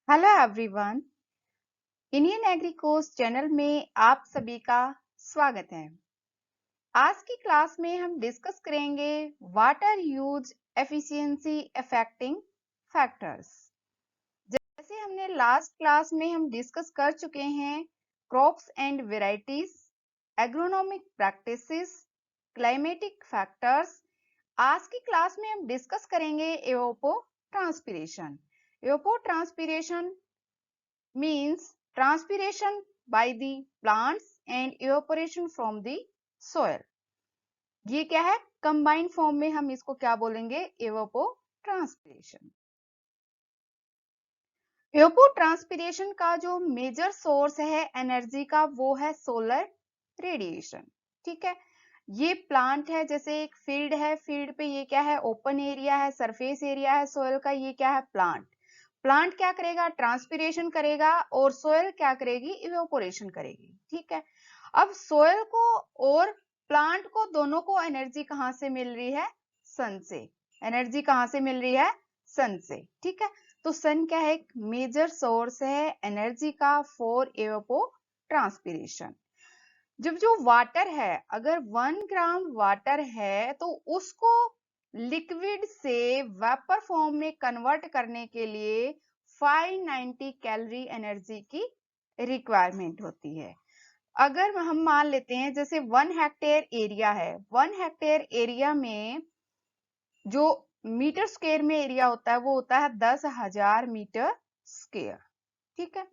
Hello everyone, Indian agri course channel में आप सभी का स्वागत है। आज की क्लास में हम डिस्कस करेंगे water use efficiency affecting factors. जैसे हमने लास्ट क्लास में हम डिस्कस कर चुके हैं crops and varieties, agronomic practices, climatic factors. आज की क्लास में हम डिस्कस करेंगे एवोपोट्रांसपिरेशन। एवोपोट्रांसपिरेशन means transpiration by the plants and evaporation from the soil। ये क्या है? कंबाइंड फॉर्म में हम इसको क्या बोलेंगे? एवोपोट्रांसपिरेशन। एवोपोट्रांसपिरेशन का जो मेजर सोर्स है एनर्जी का वो है सोलर रेडिएशन। ठीक है, ये प्लांट है, जैसे एक फील्ड है, फील्ड पे ये क्या है? ओपन एरिया है, सरफेस एरिया है सोयल का, ये क्या है? प्लांट। प्लांट क्या करेगा? ट्रांसपिरेशन करेगा और सोयल क्या करेगी? इवेपोरेशन करेगी। ठीक है, अब सोयल को और प्लांट को दोनों को एनर्जी कहां से मिल रही है? सन से। एनर्जी कहां से मिल रही है? सन से। ठीक है, तो सन क्या है? एक मेजर सोर्स है एनर्जी का फॉर एवोपोट्रांसपिरेशन। जब जो वाटर है, अगर 1 ग्राम वाटर है तो उसको लिक्विड से वेपर फॉर्म में कन्वर्ट करने के लिए 590 कैलोरी एनर्जी की रिक्वायरमेंट होती है। अगर हम मान लेते हैं जैसे 1 हेक्टेयर एरिया है, 1 हेक्टेयर एरिया में जो मीटर स्क्वायर में एरिया होता है वो होता है 10,000 मीटर स्क्वायर। ठीक है,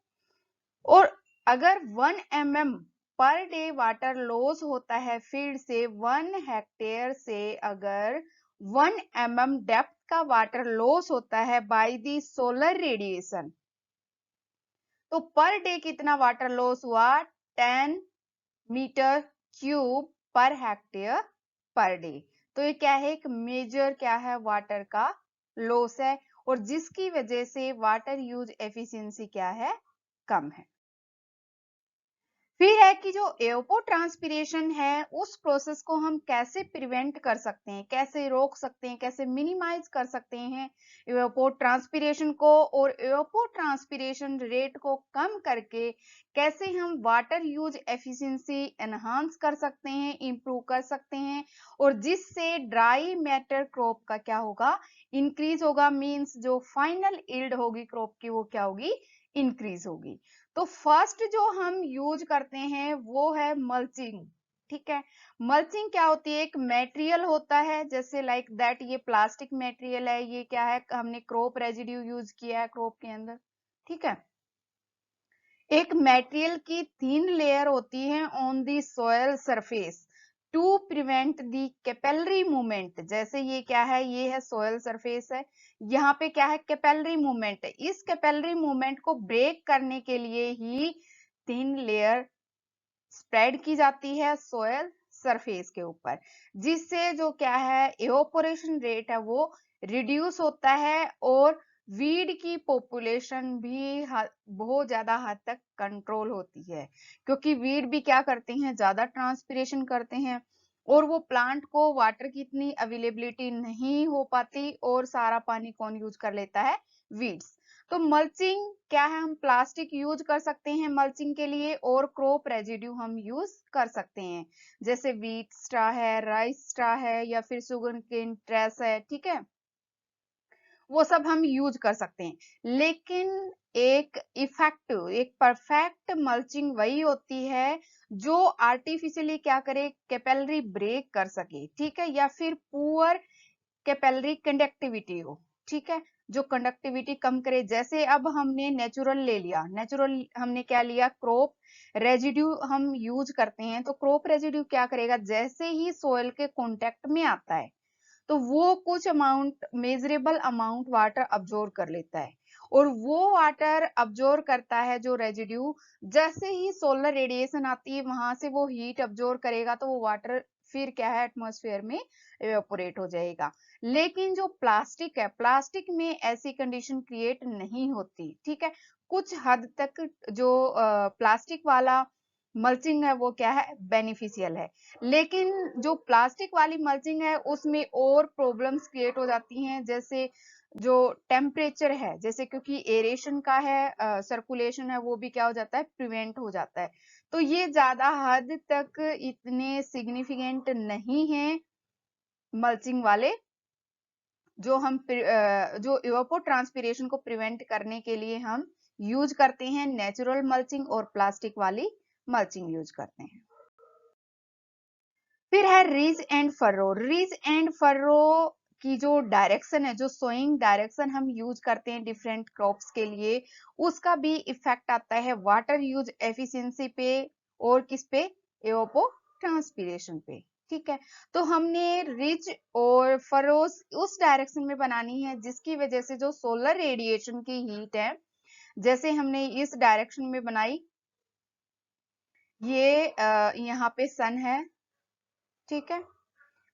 और अगर 1 mm per day water loss होता है फील्ड से 1 हेक्टेयर से, अगर 1 mm डेप्थ का वाटर लॉस होता है बाय दी सोलर रेडिएशन, तो पर डे कितना वाटर लॉस हुआ? 10 metre cube per hectare per day. तो ये क्या है? एक मेजर क्या है? वाटर का लॉस है, और जिसकी वजह से वाटर यूज एफिशिएंसी क्या है? कम है। फिर है कि जो एवोपोट्रांसपिरेशन है उस प्रोसेस को हम कैसे प्रिवेंट कर सकते हैं, कैसे रोक सकते हैं, कैसे मिनिमाइज कर सकते हैं एवोपोट्रांसपिरेशन को, और एवोपोट्रांसपिरेशन रेट को कम करके कैसे हम वाटर यूज एफिशिएंसी एनहांस कर सकते हैं, इंप्रूव कर सकते हैं, और जिससे ड्राई मैटर क्रॉप का क्या होगा? इंक्रीज होगा। मींस जो फाइनल यील्ड होगी क्रॉप की वो क्या होगी? इंक्रीज होगी। तो फर्स्ट जो हम यूज करते हैं वो है मल्चिंग। ठीक है, मल्चिंग क्या होती है? एक मटेरियल होता है, जैसे लाइक दैट ये प्लास्टिक मटेरियल है, ये क्या है? हमने क्रॉप रेजिड्यू यूज किया है क्रॉप के अंदर। ठीक है, एक मटेरियल की थिन लेयर होती है on the soil surface to prevent the capillary movement. जैसे ये क्या है? ये है सॉयल सरफेस है, यहाँ पे क्या है? कैपिलरी मूवमेंट है। इस कैपिलरी मूवमेंट को ब्रेक करने के लिए ही थिन लेयर स्प्रेड की जाती है सॉयल सरफेस के ऊपर, जिससे जो क्या है? एवापोरेशन रेट है वो रिड्यूस होता है, और वीड की पॉपुलेशन भी बहुत ज्यादा हद तक कंट्रोल होती है, क्योंकि वीड भी क्या करते हैं? ज्यादा ट्रांसपिरेशन करते हैं, और वो प्लांट को वाटर की इतनी अवेलेबिलिटी नहीं हो पाती, और सारा पानी कौन यूज कर लेता है? वीड्स। तो मल्चिंग क्या है? हम प्लास्टिक यूज कर सकते हैं मल्चिंग के लिए, और क्रॉप रेजिड्यू हम यूज कर सकते हैं, जैसे व्हीट स्ट्रा है, राइस स्ट्रा है, या फिर शुगर केन ट्रेस है। ठीक है, वो सब हम यूज कर सकते हैं। लेकिन एक इफेक्टिव, एक परफेक्ट मल्चिंग वही होती है जो आर्टिफिशियली क्या करे? कैपिलरी ब्रेक कर सके। ठीक है, या फिर पुअर कैपिलरी कंडक्टिविटी हो। ठीक है, जो कंडक्टिविटी कम करे। जैसे अब हमने नेचुरल ले लिया, नेचुरल हमने क्या लिया? क्रॉप रेजिड्यू हम यूज करते हैं, तो क्रॉप रेजिड्यू क्या करेगा? जैसे ही सोयल के कांटेक्ट में आता है तो वो कुछ amount, measurable amount water absorb कर लेता है, और वो वाटर अब्जॉर्ब करता है जो रेजिड्यू, जैसे ही सोलर रेडिएशन आती है वहां से वो हीट अब्जॉर्ब करेगा, तो वो वाटर फिर क्या है? एटमॉस्फेयर में इवेपोरेट हो जाएगा। लेकिन जो प्लास्टिक है, प्लास्टिक में ऐसी कंडीशन क्रिएट नहीं होती। ठीक है, कुछ हद तक जो प्लास्टिक वाला मल्चिंग है वो क्या है? बेनिफिशियल है। लेकिन जो प्लास्टिक वाली मल्चिंग है उसमें और प्रॉब्लम्स क्रिएट हो जाती हैं, जैसे जो टेम्परेचर है, जैसे क्योंकि एरेशन का है, सर्कुलेशन है, वो भी क्या हो जाता है, प्रिवेंट हो जाता है। तो ये ज्यादा हद तक इतने सिग्निफिकेंट नहीं है मल्चिंग वाले, जो इवापोट्रांसपिरेशन को प्रिवेंट करने के लिए हम यूज करते हैं नेचुरल मल्चिंग और प्लास्टिक वाली मल्चिंग यूज करते हैं। फिर है ridge and furrow. Ridge and furrow की जो डायरेक्शन है, जो सोइंग डायरेक्शन हम यूज करते हैं डिफरेंट क्रॉप्स के लिए, उसका भी इफेक्ट आता है वाटर यूज एफिशिएंसी पे और किस पे, एवापोट्रांसपिरेशन पे। ठीक है, तो हमने रिज और फरोस उस डायरेक्शन में बनानी है जिसकी वजह से जो सोलर रेडिएशन की हीट है, जैसे हमने इस डायरेक्शन में बनाई, ये यहाँ पे सन है, ठीक है,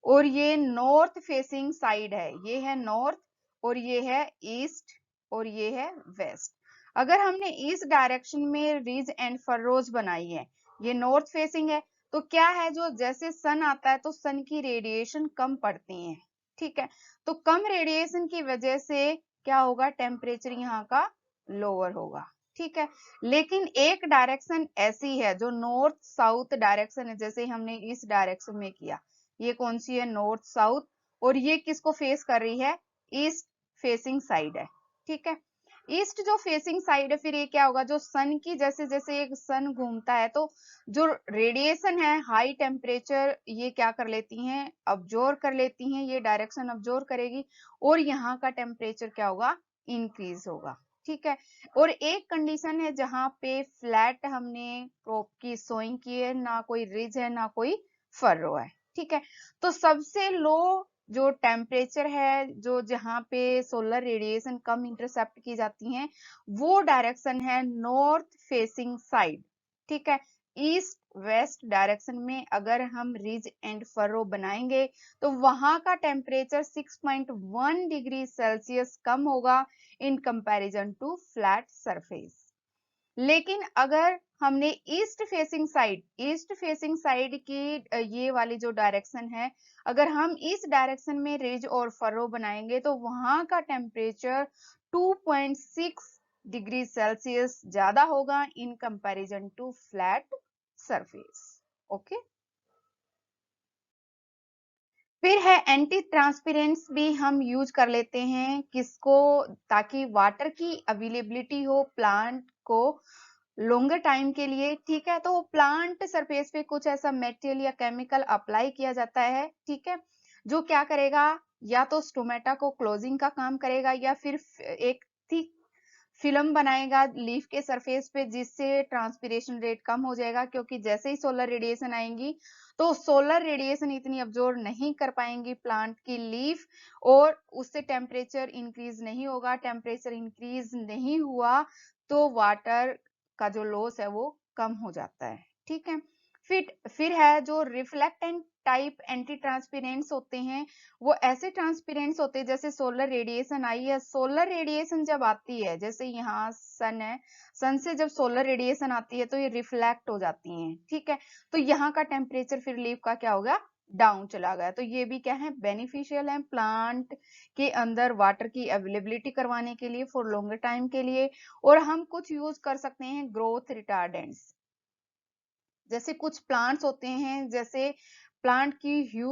और ये नॉर्थ फेसिंग साइड है, ये है नॉर्थ और ये है ईस्ट और ये है वेस्ट। अगर हमने इस डायरेक्शन में रिज एंड फरोज बनाई है, ये नॉर्थ फेसिंग है, तो क्या है, जो जैसे सन आता है तो सन की रेडिएशन कम पड़ती है। ठीक है, तो कम रेडिएशन की वजह से क्या होगा, टेम्परेचर यहाँ का लोअर होगा। ठीक है, लेकिन एक डायरेक्शन ऐसी है जो नॉर्थ साउथ डायरेक्शन है, जैसे हमने इस डायरेक्शन में किया, ये कौन सी है, नॉर्थ साउथ, और ये किसको फेस कर रही है, ईस्ट फेसिंग साइड है। ठीक है, ईस्ट जो फेसिंग साइड है, फिर ये क्या होगा, जो सन की जैसे जैसे एक सन घूमता है तो जो रेडिएशन है हाई टेम्परेचर, ये क्या कर लेती हैं, अब्जॉर्ब कर लेती हैं, ये डायरेक्शन अब्जॉर्ब करेगी और यहाँ का टेम्परेचर क्या होगा, इंक्रीज होगा। ठीक है, और एक कंडीशन है जहां पे फ्लैट हमने क्रॉप की सोइंग की है, ना कोई रिज है ना कोई फरो है। ठीक है, तो सबसे लो जो टेम्परेचर है, जो जहां पे सोलर रेडिएशन कम इंटरसेप्ट की जाती हैं, वो डायरेक्शन है नॉर्थ फेसिंग साइड। ठीक है, ईस्ट वेस्ट डायरेक्शन में अगर हम रिज एंड फरो बनाएंगे तो वहां का टेम्परेचर 6.1 डिग्री सेल्सियस कम होगा in comparison to flat surface. लेकिन अगर हमने ईस्ट फेसिंग साइड की ये वाली जो डायरेक्शन है, अगर हम इस डायरेक्शन में रिज और फरो बनाएंगे तो वहां का टेम्परेचर 2.6 डिग्री सेल्सियस ज्यादा होगा in comparison to flat surface. Okay, फिर है एंटी ट्रांसपेरेंस भी हम यूज कर लेते हैं, किसको, ताकि वाटर की अवेलेबिलिटी हो प्लांट को लॉन्गर टाइम के लिए। ठीक है, तो प्लांट सरफेस पे कुछ ऐसा मेटेरियल या केमिकल अप्लाई किया जाता है, ठीक है, जो क्या करेगा, या तो स्टोमेटा को क्लोजिंग का काम करेगा या फिर एक थिक फिल्म बनाएगा लीफ के सरफेस पे, जिससे ट्रांसपिरेशन रेट कम हो जाएगा, क्योंकि जैसे ही सोलर रेडिएशन आएंगी तो सोलर रेडिएशन इतनी अब्जॉर्ब नहीं कर पाएंगी प्लांट की लीफ, और उससे टेम्परेचर इंक्रीज नहीं होगा। टेम्परेचर इंक्रीज नहीं हुआ तो वाटर का जो लॉस है वो कम हो जाता है। ठीक है, फिर है जो रिफ्लेक्टेंट टाइप एंटी ट्रांसपेरेंट्स होते हैं, वो ऐसे ट्रांसपेरेंट्स होते हैं, जैसे सोलर रेडिएशन आई है, सोलर रेडिएशन जब आती है, जैसे यहाँ सन है, सन से जब सोलर रेडिएशन आती है तो ये रिफ्लेक्ट हो जाती हैं। ठीक है, तो यहाँ का टेम्परेचर फिर लीफ का क्या होगा, डाउन चला गया। तो ये भी क्या है, बेनिफिशियल है प्लांट के अंदर वाटर की अवेलेबिलिटी करवाने के लिए फॉर लॉन्गर टाइम के लिए। और हम कुछ यूज कर सकते हैं ग्रोथ रिटार्डेंट्स, जैसे कुछ प्लांट्स होते हैं, जैसे प्लांट की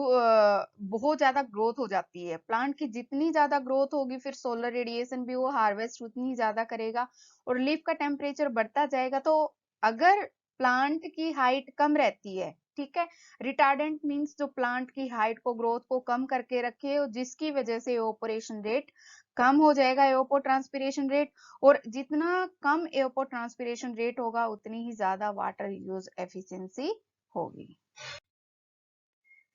बहुत ज्यादा ग्रोथ हो जाती है, प्लांट की जितनी ज्यादा ग्रोथ होगी फिर सोलर रेडिएशन भी वो हार्वेस्ट उतनी ज्यादा करेगा और लीफ का टेम्परेचर बढ़ता जाएगा। तो अगर प्लांट की हाइट कम रहती है, ठीक है, रिटार्डेंट मींस जो प्लांट की हाइट को, ग्रोथ को कम करके रखे और जिसकी वजह से एवापोरेशन रेट कम हो जाएगा, एवापोट्रांसपिरेशन रेट, और जितना कम एवापोट्रांसपिरेशन रेट होगा उतनी ही ज्यादा वाटर यूज एफिशिएंसी होगी।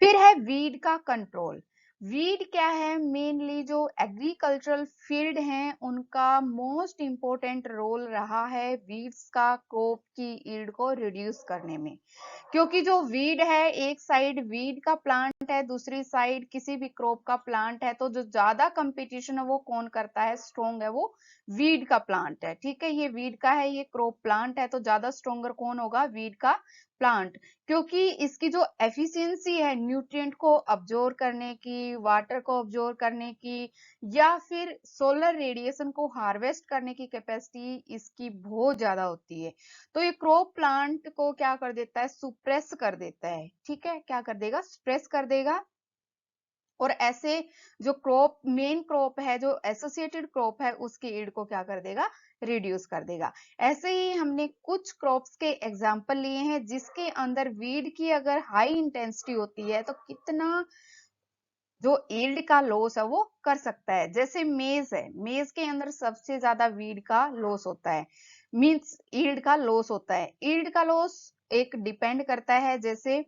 फिर है वीड का कंट्रोल। वीड क्या है, मेनली जो एग्रीकल्चरल फील्ड हैं उनका मोस्ट इंपोर्टेंट रोल रहा है वीड्स का क्रॉप की यील्ड को रिड्यूस करने में। क्योंकि जो वीड है, एक साइड वीड का प्लांट है, दूसरी साइड किसी भी क्रॉप का प्लांट है, तो जो ज्यादा कंपटीशन है वो कौन करता है, स्ट्रॉन्ग है वो वीड का प्लांट है। ठीक है, ये वीड का है, ये क्रॉप प्लांट है, तो ज्यादा स्ट्रॉन्गर कौन होगा, वीड का प्लांट, क्योंकि इसकी जो एफिशिएंसी है न्यूट्रिएंट को अब्जॉर्ब करने की, वाटर को अब्जॉर्ब करने की या फिर सोलर रेडिएशन को हार्वेस्ट करने की कैपेसिटी इसकी बहुत ज्यादा होती है। तो ये क्रॉप प्लांट को क्या कर देता है, सुप्रेस कर देता है। ठीक है, क्या कर देगा, सुप्रेस कर देगा। और ऐसे जो क्रॉप, मेन क्रॉप है, जो एसोसिएटेड क्रॉप है, उसकी ईल्ड को क्या कर देगा, रिड्यूस कर देगा। ऐसे ही हमने कुछ क्रॉप्स के एग्जांपल लिए हैं जिसके अंदर वीड की अगर हाई इंटेंसिटी होती है तो कितना जो ईल्ड का लॉस है वो कर सकता है। जैसे मेज है, मेज के अंदर सबसे ज्यादा वीड का लॉस होता है, मींस ईल्ड का लॉस होता है। ईल्ड का लॉस एक डिपेंड करता है जैसे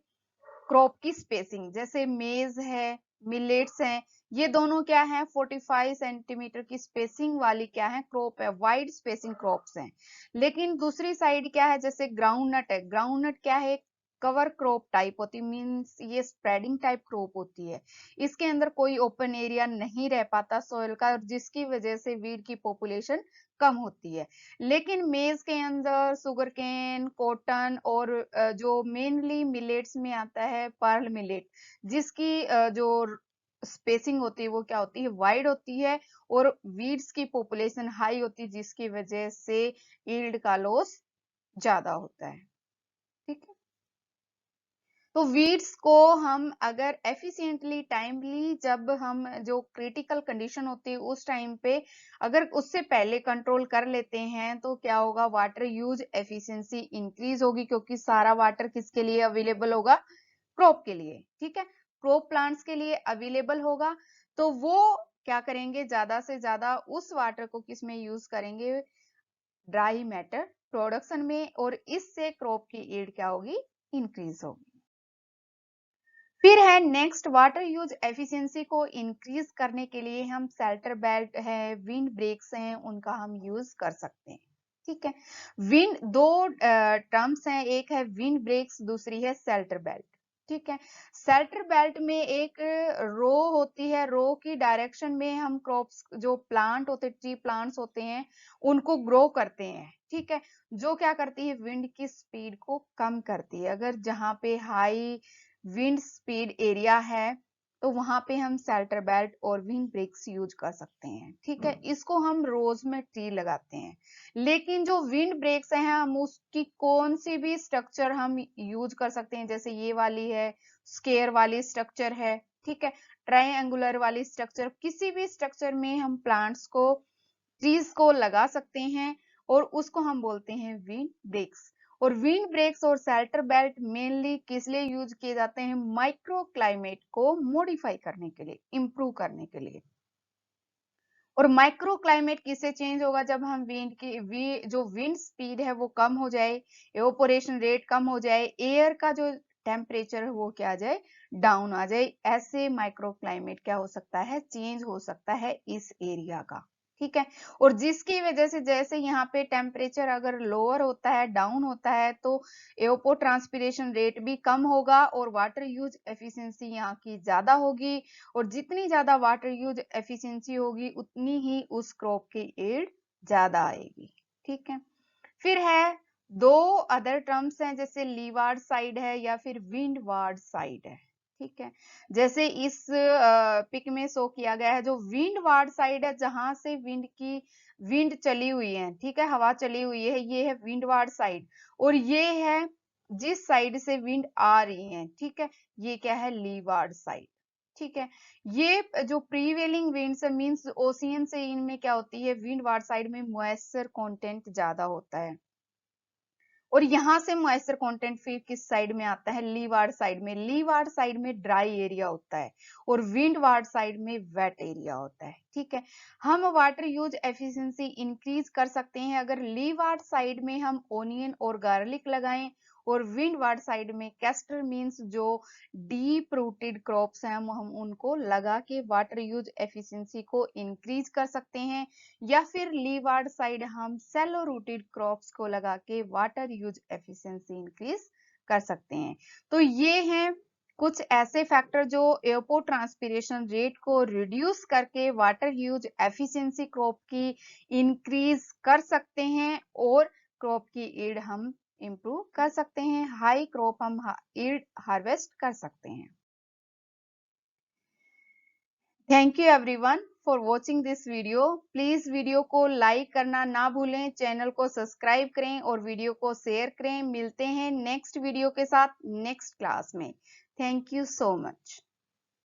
क्रॉप की स्पेसिंग, जैसे मेज है, मिलेट्स हैं, ये दोनों क्या है, 45 सेंटीमीटर की स्पेसिंग वाली क्या है, क्रॉप है, वाइड स्पेसिंग क्रॉप्स हैं। लेकिन दूसरी साइड क्या है, जैसे ग्राउंड नट है, ग्राउंड नट क्या है, कवर क्रॉप टाइप होती है, मींस ये स्प्रेडिंग टाइप क्रॉप होती है। इसके अंदर कोई ओपन एरिया नहीं रह पाता सोइल का, जिसकी वजह से वीड की पॉपुलेशन कम होती है। लेकिन मेज के अंदर सुगर केन, कॉटन और जो मेनली मिलेट्स में आता है पर्ल मिलेट, जिसकी जो स्पेसिंग होती है वो क्या होती है, वाइड होती है और वीड्स की पॉपुलेशन हाई होती है, जिसकी वजह से यील्ड का लॉस ज्यादा होता है। ठीक है, तो वीड्स को हम अगर एफिशिएंटली, टाइमली, जब हम जो क्रिटिकल कंडीशन होती है उस टाइम पे अगर उससे पहले कंट्रोल कर लेते हैं तो क्या होगा, वाटर यूज एफिशिएंसी इंक्रीज होगी, क्योंकि सारा वाटर किसके लिए अवेलेबल होगा, क्रॉप के लिए। ठीक है, क्रॉप प्लांट्स के लिए अवेलेबल होगा, तो वो क्या करेंगे, ज्यादा से ज्यादा उस वाटर को किस में यूज करेंगे, ड्राई मैटर प्रोडक्शन में, और इससे क्रॉप की यील्ड क्या होगी, इंक्रीज होगी। फिर है नेक्स्ट, वाटर यूज एफिशिएंसी को इंक्रीज करने के लिए हम शेल्टर बेल्ट है, विंड ब्रेक्स हैं, उनका हम यूज कर सकते हैं। ठीक है, विंड दो टर्म्स हैं, एक है विंड ब्रेक्स, दूसरी है शेल्टर बेल्ट। ठीक है, शेल्टर बेल्ट में एक रो होती है, रो की डायरेक्शन में हम क्रॉप्स, जो प्लांट होते, ट्री प्लांट्स होते हैं, उनको ग्रो करते हैं। ठीक है, जो क्या करती है, विंड की स्पीड को कम करती है। अगर जहां पे हाई विंड स्पीड एरिया है तो वहां पे हम शेल्टर बेल्ट और विंड ब्रेक्स यूज कर सकते हैं। ठीक है, इसको हम रोज में ट्री लगाते हैं। लेकिन जो विंड ब्रेक्स हैं हम उसकी कौन सी भी स्ट्रक्चर हम यूज कर सकते हैं, जैसे ये वाली है, स्केयर वाली स्ट्रक्चर है, ठीक है, ट्रायंगुलर वाली स्ट्रक्चर, किसी भी स्ट्रक्चर में हम प्लांट्स को, ट्रीज को लगा सकते हैं और उसको हम बोलते हैं विंड ब्रेक्स। और विंड ब्रेक्स और शेल्टर बेल्ट मेनली किस लिए यूज किए जाते हैं, माइक्रो क्लाइमेट को मॉडिफाई करने के लिए, इंप्रूव करने के लिए। और माइक्रो क्लाइमेट किससे चेंज होगा, जब हम जो विंड स्पीड है वो कम हो जाए, एवापोरेशन रेट कम हो जाए, एयर का जो टेम्परेचर है वो क्या आ जाए, डाउन आ जाए। ऐसे माइक्रो क्लाइमेट क्या हो सकता है, चेंज हो सकता है इस एरिया का। ठीक है, और जिसकी वजह से जैसे यहाँ पे टेम्परेचर अगर लोअर होता है, डाउन होता है, तो एवपोट्रांसपिरेशन रेट भी कम होगा और वाटर यूज एफिशिएंसी यहाँ की ज्यादा होगी। और जितनी ज्यादा वाटर यूज एफिशिएंसी होगी उतनी ही उस क्रॉप की यील्ड ज्यादा आएगी। ठीक है, फिर है दो अदर टर्म्स हैं, जैसे लीवार्ड साइड है या फिर विंडवार्ड साइड है। ठीक है, जैसे इस पिक में शो किया गया है, जो विंडवार्ड साइड है, जहां से विंड चली हुई है, ठीक है, हवा चली हुई है, ये है विंडवार्ड साइड। और ये है जिस साइड से विंड आ रही है, ठीक है, ये क्या है, लीवार्ड साइड। ठीक है, ये जो प्रीवेलिंग विंड्स मींस ओशियन से इनमें क्या होती है, विंडवार्ड साइड में मॉइस्चर कंटेंट ज्यादा होता है। और यहाँ से मॉइस्चर कंटेंट फिर किस साइड में आता है, लीवार्ड साइड में। लीवार्ड साइड में ड्राई एरिया होता है और विंडवार्ड साइड में वेट एरिया होता है। ठीक है, हम वाटर यूज एफिशिएंसी इंक्रीज कर सकते हैं अगर लीवार्ड साइड में हम ओनियन और गार्लिक लगाएं, और विंडवार्ड साइड में कैस्टर मींस जो डीप रूटेड क्रॉप्स हैं हम उनको लगा के वाटर यूज एफिशिएंसी को इंक्रीज कर सकते हैं। या फिर लीवार्ड साइड हम सेलो रूटेड क्रॉप्स को लगा के वाटर यूज एफिशिएंसी इंक्रीज कर सकते हैं। तो ये हैं कुछ ऐसे फैक्टर जो एवपोट्रांसपिरेशन रेट को रिड्यूस करके वाटर यूज एफिशिएंसी क्रॉप की इंक्रीज कर सकते हैं और क्रॉप की यील्ड हम इम्प्रूव कर सकते हैं, हाई क्रॉप हम यील्ड हार्वेस्ट कर सकते हैं। Thank you everyone for watching this video. Please video को लाइक करना ना भूलें, चैनल को सब्सक्राइब करें और वीडियो को शेयर करें। मिलते हैं नेक्स्ट वीडियो के साथ नेक्स्ट क्लास में। Thank you so much.